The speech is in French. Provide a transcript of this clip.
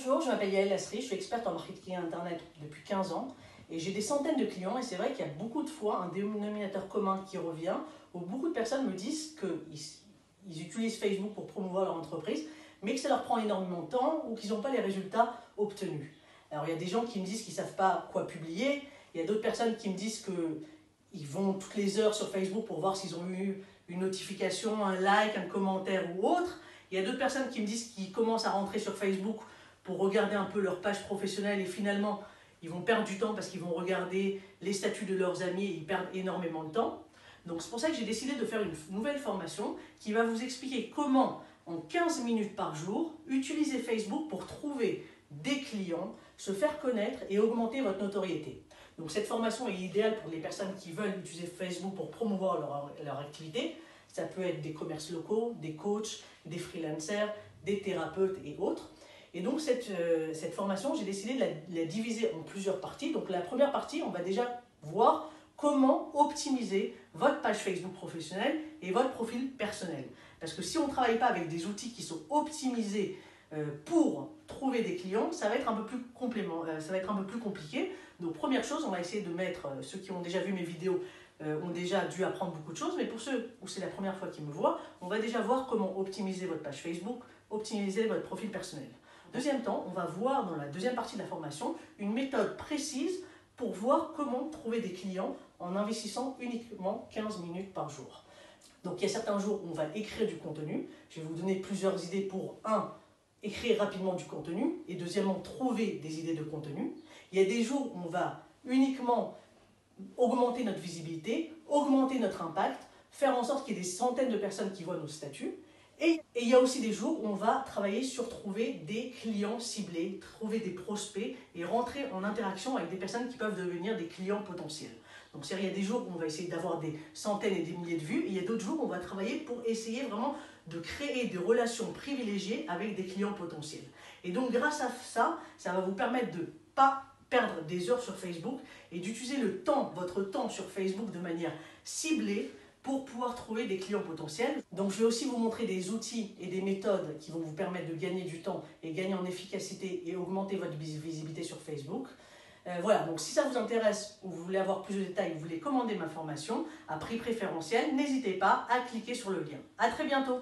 Bonjour, je m'appelle Yael Lasri, je suis experte en marketing internet depuis 15 ans et j'ai des centaines de clients et c'est vrai qu'il y a beaucoup de fois un dénominateur commun qui revient où beaucoup de personnes me disent qu'ils utilisent Facebook pour promouvoir leur entreprise mais que ça leur prend énormément de temps ou qu'ils n'ont pas les résultats obtenus. Alors il y a des gens qui me disent qu'ils ne savent pas quoi publier, il y a d'autres personnes qui me disent qu'ils vont toutes les heures sur Facebook pour voir s'ils ont eu une notification, un like, un commentaire ou autre. Il y a d'autres personnes qui me disent qu'ils commencent à rentrer sur Facebook pour regarder un peu leur page professionnelle et finalement ils vont perdre du temps parce qu'ils vont regarder les statuts de leurs amis et ils perdent énormément de temps. Donc c'est pour ça que j'ai décidé de faire une nouvelle formation qui va vous expliquer comment en 15 minutes par jour utiliser Facebook pour trouver des clients, se faire connaître et augmenter votre notoriété. Donc cette formation est idéale pour les personnes qui veulent utiliser Facebook pour promouvoir leur activité. Ça peut être des commerces locaux, des coachs, des freelancers, des thérapeutes et autres. Et donc cette formation, j'ai décidé de la diviser en plusieurs parties. Donc la première partie, on va déjà voir comment optimiser votre page Facebook professionnelle et votre profil personnel. Parce que si on ne travaille pas avec des outils qui sont optimisés pour trouver des clients, ça va être un peu plus compliqué. Donc première chose, on va essayer de mettre, ceux qui ont déjà vu mes vidéos ont déjà dû apprendre beaucoup de choses, mais pour ceux où c'est la première fois qu'ils me voient, on va déjà voir comment optimiser votre page Facebook, optimiser votre profil personnel. Deuxième temps, on va voir dans la deuxième partie de la formation une méthode précise pour voir comment trouver des clients en investissant uniquement 15 minutes par jour. Donc il y a certains jours où on va écrire du contenu. Je vais vous donner plusieurs idées pour écrire rapidement du contenu et deuxièmement, trouver des idées de contenu. Il y a des jours où on va uniquement augmenter notre visibilité, augmenter notre impact, faire en sorte qu'il y ait des centaines de personnes qui voient nos statuts. Et il y a aussi des jours où on va travailler sur trouver des clients ciblés, trouver des prospects et rentrer en interaction avec des personnes qui peuvent devenir des clients potentiels. Donc il y a des jours où on va essayer d'avoir des centaines et des milliers de vues et il y a d'autres jours où on va travailler pour essayer vraiment de créer des relations privilégiées avec des clients potentiels. Et donc grâce à ça, ça va vous permettre de ne pas perdre des heures sur Facebook et d'utiliser votre temps sur Facebook de manière ciblée pour pouvoir trouver des clients potentiels. Donc je vais aussi vous montrer des outils et des méthodes qui vont vous permettre de gagner du temps et gagner en efficacité et augmenter votre visibilité sur Facebook. Voilà, donc si ça vous intéresse ou vous voulez avoir plus de détails, vous voulez commander ma formation à prix préférentiel, n'hésitez pas à cliquer sur le lien. À très bientôt.